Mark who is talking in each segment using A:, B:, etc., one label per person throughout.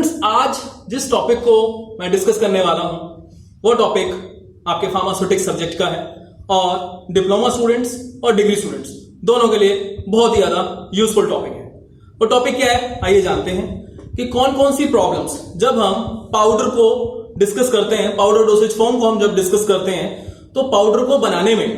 A: Students, आज जिस topic को मैं डिस्कस करने वाला हूं वो टॉपिक आपके फार्मास्यूटिक्स सब्जेक्ट का है और डिप्लोमा स्टूडेंट्स और डिग्री स्टूडेंट्स दोनों के लिए बहुत ही ज्यादा यूजफुल टॉपिक है। वो टॉपिक क्या है, आइए जानते हैं कि कौन कौन सी प्रॉब्लम्स जब हम पाउडर को डिस्कस करते हैं, पाउडर डोसेज फॉर्म को हम जब डिस्कस करते हैं तो पाउडर को बनाने में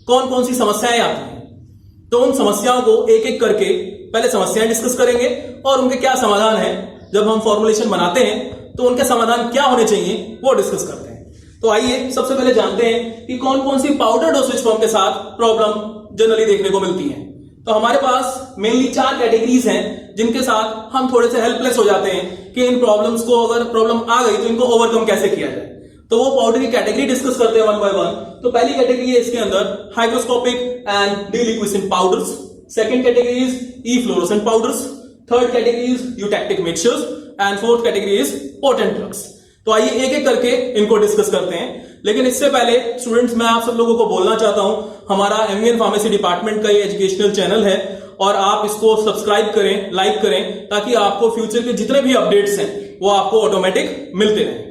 A: कौन कौन सी समस्याएं आती हैं। तो उन समस्याओं को एक एक करके पहले समस्याएं डिस्कस करेंगे और उनके क्या समाधान है। जब हम फॉर्मुलेशन बनाते हैं तो उनके समाधान क्या होने चाहिए वो डिस्कस करते हैं। तो आइए सबसे पहले जानते हैं कि कौन कौन सी पाउडर डोसेज फॉर्म के साथ प्रॉब्लम जनरली देखने को मिलती है। तो हमारे पास मेनली 4 कैटेगरीज हैं जिनके साथ हम थोड़े से हेल्पलेस हो जाते हैं कि इन प्रॉब्लम्स को, अगर प्रॉब्लम आ गई तो इनको ओवरकम कैसे किया जाए। तो वो पाउडर की कैटेगरी डिस्कस करते हैं वन बाय वन। तो पहली कैटेगरी है इसके अंदर hygroscopic and deliquescent powders, second category is efflorescent powders, third category is eutectic mixtures and fourth category is potent drugs. तो आइए एक एक करके इनको डिस्कस करते हैं। लेकिन इससे पहले स्टूडेंट्स, मैं आप सब लोगों को बोलना चाहता हूं, हमारा एमवीएन फार्मेसी डिपार्टमेंट का ये एजुकेशनल चैनल है और आप इसको सब्सक्राइब करें, लाइक करें, ताकि आपको फ्यूचर के जितने भी अपडेट्स हैं वो आपको ऑटोमेटिक मिलते रहें।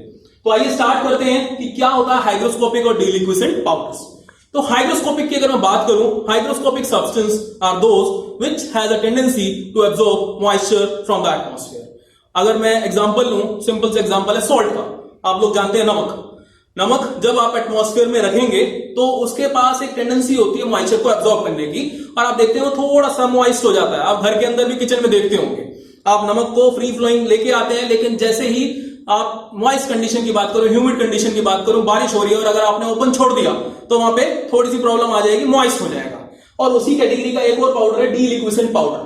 A: तो आइए स्टार्ट करते हैं कि क्या होता है हाइग्रोस्कोपिक और डीलिक्विसेंट पाउडर्स। तो हाइग्रोस्कोपिक की अगर मैं बात करूं, hygroscopic substance are those which has a tendency to absorb moisture from the atmosphere. अगर मैं एग्जांपल लूं, सिंपल से एग्जांपल है सॉल्ट का। आप लोग जानते हैं नमक जब आप एटमॉस्फेयर में रखेंगे तो उसके पास एक टेंडेंसी होती है मॉइस्चर को एब्जॉर्ब करने की, और आप देखते हो थोड़ा सा मॉइस्ट हो जाता है। आप घर के अंदर भी किचन में देखते होंगे, आप नमक को फ्री फ्लोइंग लेके आते हैं, लेकिन जैसे ही आप मॉइस्ट कंडीशन की बात करो, ह्यूमिड कंडीशन की बात करो, बारिश हो रही है और अगर आपने ओपन छोड़ दिया तो वहां पे थोड़ी सी प्रॉब्लम आ जाएगी, मॉइस्ट हो जाएगा। और उसी कैटेगरी का एक और पाउडर है deliquescent powder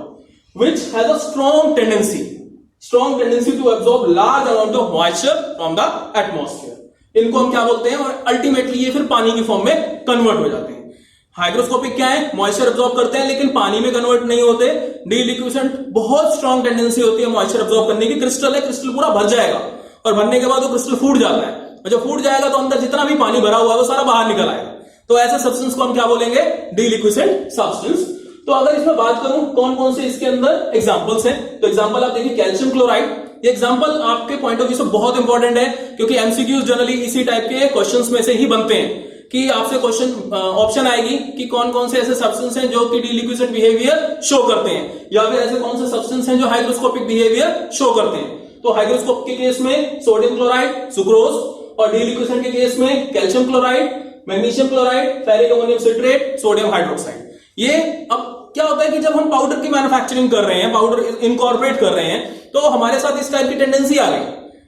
A: which has a strong tendency to absorb large amount of moisture from the atmosphere. इनको हम क्या बोलते हैं, और अल्टीमेटली ये फिर पानी की फॉर्म में कन्वर्ट हो जाते हैं। हाइग्रोस्कोपिक क्या है, मॉइस्चर एब्जॉर्ब करते हैं लेकिन पानी में कन्वर्ट नहीं होते। डीलिक्विसेंट बहुत स्ट्रॉन्ग टेंडेंसी होती है मॉइस्चर एब्जॉर्ब करने की। क्रिस्टल है, क्रिस्टल पूरा भर जाएगा और भरने के बाद वो क्रिस्टल फूट जाता है, और जब फूट जाएगा तो अंदर जितना भी पानी भरा हुआ है वो सारा बाहर निकल आएगा। तो ऐसे सब्सटेंस को हम क्या बोलेंगे, डीलिक्विसेंट सब्सटेंस। तो अगर इसमें बात करूं कौन कौन से इसके अंदर एग्जांपल्स हैं, तो एग्जांपल आप देखिए कैल्शियम क्लोराइड। ये एग्जांपल आपके पॉइंट ऑफ व्यू से बहुत इंपॉर्टेंट है क्योंकि एमसीक्यूज जनरली इसी टाइप के क्वेश्चंस में से ही बनते हैं कि आपसे क्वेश्चन ऑप्शन आएगी कि कौन कौन से ऐसे सब्सटेंस हैं जो कि डीलिक्विसेंट बिहेवियर शो करते हैं, या फिर ऐसे कौन से सब्सटेंस हैं जो हाइग्रोस्कोपिक बिहेवियर शो करते हैं। तो हाइग्रोस्कोप के केस में सोडियम क्लोराइड, सुक्रोज, और डीलिक्विसेंट के केस में calcium chloride, magnesium chloride, ferric ammonium citrate, sodium hydroxide. ये अब क्या होता है कि जब हम पाउडर की मैन्युफैक्चरिंग कर रहे हैं, पाउडर इनकॉर्पोरेट कर रहे हैं, तो हमारे साथ इस टाइप की टेंडेंसी आ गई।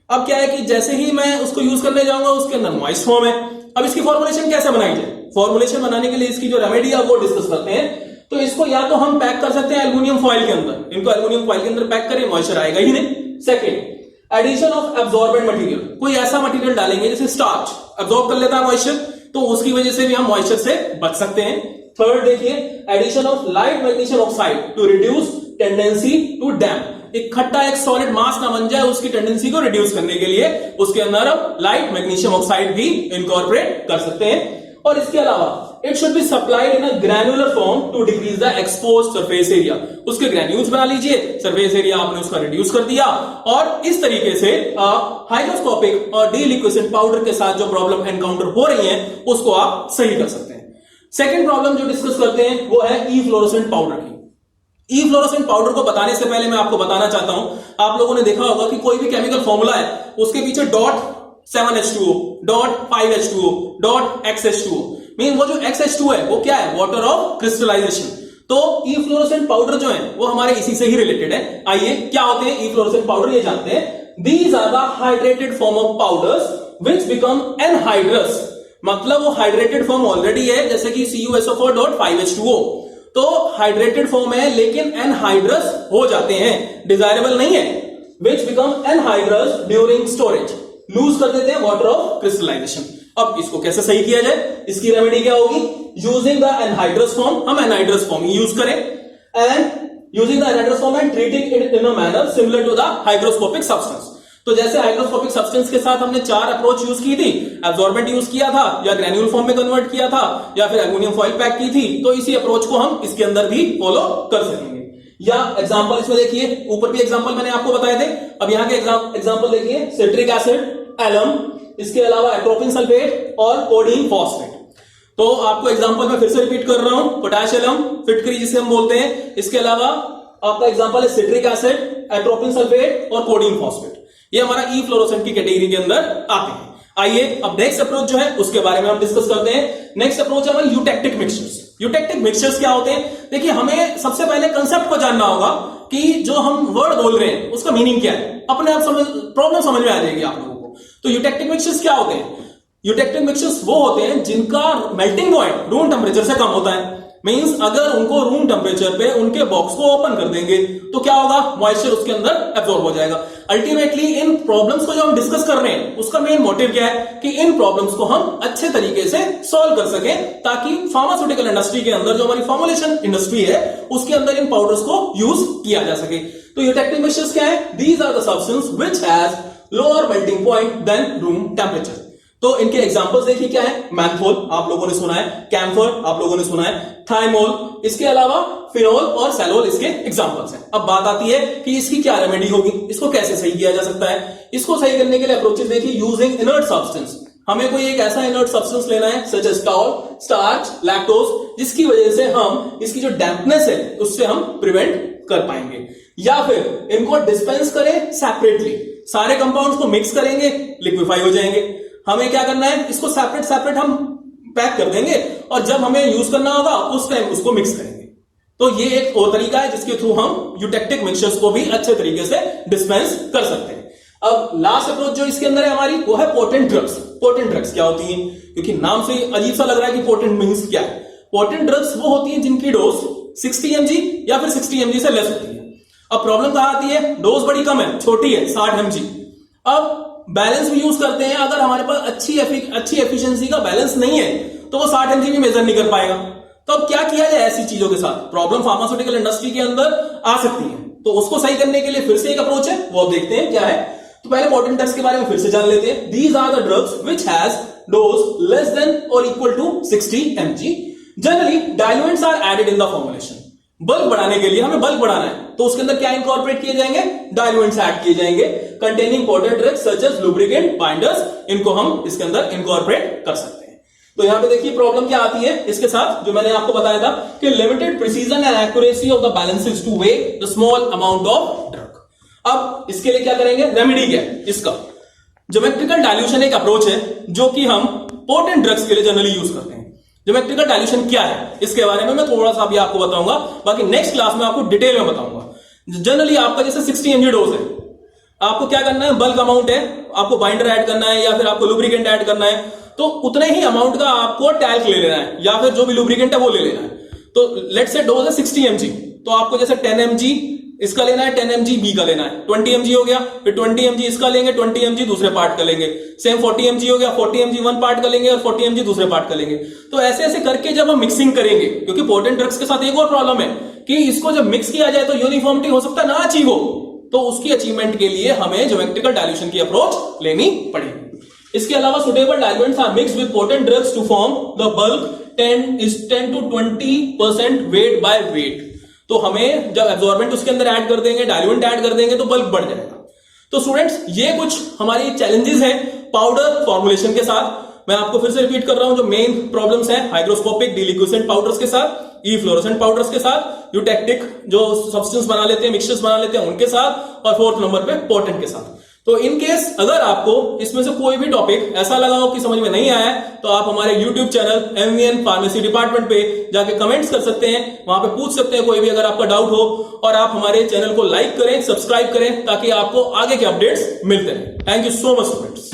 A: अब क्या है कि जैसे ही मैं उसको यूज करने जाऊंगा उसके अंदर मॉइस्ट फॉर्म है। अब इसकी फॉर्मुलेशन कैसे बनाई जाए, फॉर्मुलेशन बनाने के लिए इसकी जो रेमेडी है वो डिस्कस करते हैं। तो इसको या तो हम पैक कर सकते हैं एल्यूमिनियम फॉइल के अंदर, इनको एल्यूमिनियम फॉइल के अंदर पैक करें, मॉइस्चर आएगा ही नहीं। Second, addition of absorbent material, कोई ऐसा मटेरियल डालेंगे जैसे स्टार्च एब्जॉर्ब कर लेता है मॉइस्चर, तो उसकी वजह से भी हम मॉइस्चर से बच सकते हैं। थर्ड देखिए, addition of light magnesium oxide to reduce tendency to damp. इकट्ठा एक सॉलिड मास ना बन जाए, उसकी टेंडेंसी को रिड्यूस करने के लिए उसके अंदर हम लाइट मैग्नीशियम ऑक्साइड भी इनकॉर्पोरेट कर सकते हैं। और इसके अलावा it should be supplied in a granular form to decrease the exposed surface area. उसके ग्रैन्यूल्स बना लीजिए, सरफेस एरिया आपने उसका रिड्यूस कर दिया, और इस तरीके से आप हाइग्रोस्कोपिक और डीलिक्विसेंट पाउडर के साथ जो प्रॉब्लम एनकाउंटर हो रही है उसको आप सही कर सकते हैं। सेकेंड प्रॉब्लम जो डिस्कस करते हैं वो है इफ्लोरोसेंट पाउडर की। इफ्लोरोसेंट पाउडर को बताने से पहले मैं आपको बताना चाहता हूं, आप लोगों ने देखा होगा कि कोई भी केमिकल फॉर्मूला है उसके पीछे .7H2O, .5H2O, .XH2O, मीन वो जो XH2 है वो क्या है, वाटर ऑफ क्रिस्टलाइजेशन। तो इफ्लोरोसेंट पाउडर जो है वो हमारे इसी से ही रिलेटेड है। आइए क्या होते हैं इफ्लोरोसेंट पाउडर ये जानते हैं। These are the hydrated form of powders which become anhydrous, मतलब वो हाइड्रेटेड फॉर्म ऑलरेडी है, जैसे कि CuSO4.5H2O, तो हाइड्रेटेड फॉर्म है लेकिन एनहाइड्रस हो जाते हैं, डिजायरेबल नहीं है। Which become anhydrous during storage, lose कर देते हैं वाटर ऑफ क्रिस्टलाइजेशन। अब इसको कैसे सही किया जाए, इसकी रेमेडी क्या होगी, यूजिंग द एनहाइड्रस फॉर्म, हम एनहाइड्रस फॉर्म ही यूज करें, and using the anhydrous form and treating it in a manner similar to the hygroscopic substance. तो जैसे हाइग्रोस्कोपिक सब्सटेंस के साथ हमने 4 अप्रोच यूज की थी, एब्जॉर्बेंट यूज किया था, या ग्रैन्यूल फॉर्म में कन्वर्ट किया था, या फिर एल्यूमिनियम फॉइल पैक की थी, तो इसी अप्रोच को हम इसके अंदर भी फॉलो कर सकेंगे। या एग्जांपल इसमें देखिए, ऊपर भी एग्जांपल मैंने आपको बताए थे, अब यहां के एग्जांपल देखिए, सिट्रिक एसिड, एलम, इसके अलावा एट्रोपिन सल्फेट और कोडीन फॉस्फेट। तो आपको एग्जांपल मैं फिर से रिपीट कर रहा हूं, पोटेशियम फिटकरी जिसे हम बोलते हैं, इसके अलावा आपका एग्जांपल है सिट्रिक एसिड, एट्रोपिन सल्फेट और कोडीन फॉस्फेट। ये हमारा ई फ्लोरोसेंट की कैटेगरी के अंदर आते हैं। आइए अब नेक्स्ट अप्रोच जो है उसके बारे में हम डिस्कस करते हैं। नेक्स्ट अप्रोच है हमारी यूटेक्टिक मिक्सचर्स। यूटेक्टिक मिक्सचर्स क्या होते हैं? देखिए, हमें सबसे पहले कंसेप्ट को जानना होगा कि जो हम वर्ड बोल रहे हैं उसका मीनिंग क्या है। अपने आप प्रॉब्लम समझ में आ जाएगी आप लोगों को। तो यूटेक्टिक मिक्सचर्स क्या होते हैं? यूटेक्टिक मिक्सचर्स वो होते हैं जिनका मेल्टिंग पॉइंट रूम टेम्परेचर से कम होता है। मींस अगर उनको रूम टेम्परेचर पे उनके बॉक्स को ओपन कर देंगे तो क्या होगा, मॉइस्चर उसके अंदर एब्जॉर्ब हो जाएगा। अल्टीमेटली इन प्रॉब्लम्स को जो हम डिस्कस कर रहे हैं उसका मेन मोटिव क्या है कि इन प्रॉब्लम्स को हम अच्छे तरीके से सॉल्व कर सकें, ताकि फार्मास्यूटिकल इंडस्ट्री के अंदर जो हमारी फॉर्मुलेशन इंडस्ट्री है उसके अंदर इन पाउडर्स को यूज किया जा सके। तो यूटेक्टिक मिक्सचर्स क्या है? These are the substance which has lower melting point than room temperature. तो इनके एग्जांपल्स देखिए क्या है। मैंथोल आप लोगों ने सुना है, कैम्फर आप लोगों ने सुना है, थाइमोल, इसके अलावा फिनोल और सैलोल इसके एग्जांपल्स हैं। अब बात आती है कि इसकी क्या रेमेडी होगी, इसको कैसे सही किया जा सकता है। इसको सही करने के लिए अप्रोचेस देखिए, यूजिंग इनर्ट सब्सटेंस। हमें कोई एक ऐसा इनर्ट सब्सटेंस लेना है such as talc, starch, lactose, जिसकी वजह से हम इसकी जो डैम्पनेस है उससे हम प्रिवेंट कर पाएंगे। या फिर इनको डिस्पेंस करें सेपरेटली, सारे कंपाउंड्स को मिक्स करेंगे, लिक्विफाई हो जाएंगे। हमें क्या करना है, इसको सेपरेट सेपरेट हम पैक कर देंगे और जब हमें यूज करना होगा उस टाइम उसको मिक्स करेंगे। तो ये एक और तरीका है जिसके थ्रू हम यूटेक्टिक मिक्सचर्स को भी अच्छे तरीके से डिस्पेंस कर सकते हैं। अब लास्ट अप्रोच जो इसके अंदर है हमारी, वो है पोटेंट ड्रग्स। पोटेंट ड्रग्स क्या होती हैं? क्योंकि नाम से अजीब सा लग रहा है कि पोटेंट मींस क्या है। पोटेंट ड्रग्स वो होती हैं जिनकी डोज 60 mg या फिर 60 mg से लेस होती है। अब प्रॉब्लम कहां आती है? डोज बड़ी कम है, छोटी है, 60 mg। अब बैलेंस भी यूज करते हैं, अगर हमारे पास अच्छी एफिशिएंसी का बैलेंस नहीं है तो वो 60 mg भी मेजर नहीं कर पाएगा। तो अब क्या किया जाए ऐसी चीजों के साथ? प्रॉब्लम फार्मास्यूटिकल इंडस्ट्री के अंदर आ सकती है, तो उसको सही करने के लिए फिर से एक अप्रोच है, वो अब देखते हैं क्या है। तो पहले पोटेंट ड्रग्स के बारे में फिर से जान लेते हैं। These are the drugs which has dose less than or equal to 60 mg। Generally diluents are added in the formulation. Bulk बढ़ाने के लिए हमें बल्क बढ़ाना है तो उसके अंदर क्या इंकॉर्पोरेट किए जाएंगे? डाइल्यूएंट्स ऐड किए जाएंगे containing potent drugs such as lubricant, binders. इनको हम इसके अंदर इंकॉर्पोरेट कर सकते हैं। तो यहां पे देखिए प्रॉब्लम क्या आती है इसके साथ, जो मैंने आपको बताया था कि limited precision and accuracy of the balances two way the small amount of drug. अब इसके लिए क्या करेंगे? रेमेडी क्या है इसका? ज्योमेट्रिकल डाइल्यूशन एक अप्रोच है जो कि हम पोटेंट ड्रग्स के लिए जनरली यूज करते हैं। ज्योमेट्रिकल डाइल्यूशन क्या है इसके बारे में मैं थोड़ा सा अभी आपको बताऊंगा, बाकी नेक्स्ट क्लास में आपको डिटेल में बताऊंगा। जनरली आपका जैसे 60 mg डोज है, आपको क्या करना है? बल्क अमाउंट है, आपको बाइंडर ऐड करना है या फिर आपको लुब्रिकेंट ऐड करना है, तो उतने ही अमाउंट का आपको टैल्क ले लेना है या फिर जो भी लुब्रिकेंट है वो ले लेना है। तो लेट्स से डोज है 60 mg, तो आपको जैसे 10 mg इसका लेना है, 10 mg बी का लेना है, 20 mg हो गया, फिर 20 mg इसका लेंगे, 20 mg दूसरे पार्ट का लेंगे, सेम 40 mg हो गया, 40 mg वन पार्ट का लेंगे और 40 mg दूसरे पार्ट का लेंगे। तो ऐसे ऐसे करके जब हम मिक्सिंग करेंगे, क्योंकि पोटेंट ड्रग्स के साथ एक और प्रॉब्लम है कि इसको जब मिक्स किया जाए तो यूनिफॉर्मिटी हो सकता है ना अचीव हो, तो उसकी अचीवमेंट के लिए हमें ज्योमेट्रिकल डाइल्यूशन की अप्रोच लेनी पड़ेगी। इसके अलावा suitable diluents are mixed with potent drugs to form the bulk 10 to 20% weight by weight. तो हमें जब एब्जॉर्बेंट उसके अंदर ऐड कर देंगे, डाइल्यूएंट ऐड कर देंगे तो बल्क बढ़ जाएगा। तो स्टूडेंट्स ये कुछ हमारी चैलेंजेस हैं पाउडर फॉर्मुलेशन के साथ। मैं आपको फिर से रिपीट कर रहा हूं, जो मेन प्रॉब्लम्स हैं हाइग्रोस्कोपिक डिलिक्विसेंट पाउडर्स के साथ, ई फ्लोरोसेंट पाउडर्स के साथ, यूटेक्टिक जो सब्सटेंस बना लेते हैं, मिक्सचर्स बना लेते हैं उनके साथ, और फोर्थ नंबर पे पोटेंट के साथ। तो इन केस अगर आपको इसमें से कोई भी टॉपिक ऐसा लगा हो कि समझ में नहीं आया है तो आप हमारे YouTube channel MVN pharmacy department पे जाके कमेंट्स कर सकते हैं, वहां पे पूछ सकते हैं कोई भी अगर आपका डाउट हो, और आप हमारे चैनल को लाइक करें, सब्सक्राइब करें ताकि आपको आगे के अपडेट्स मिलते रहें। Thank you so much students.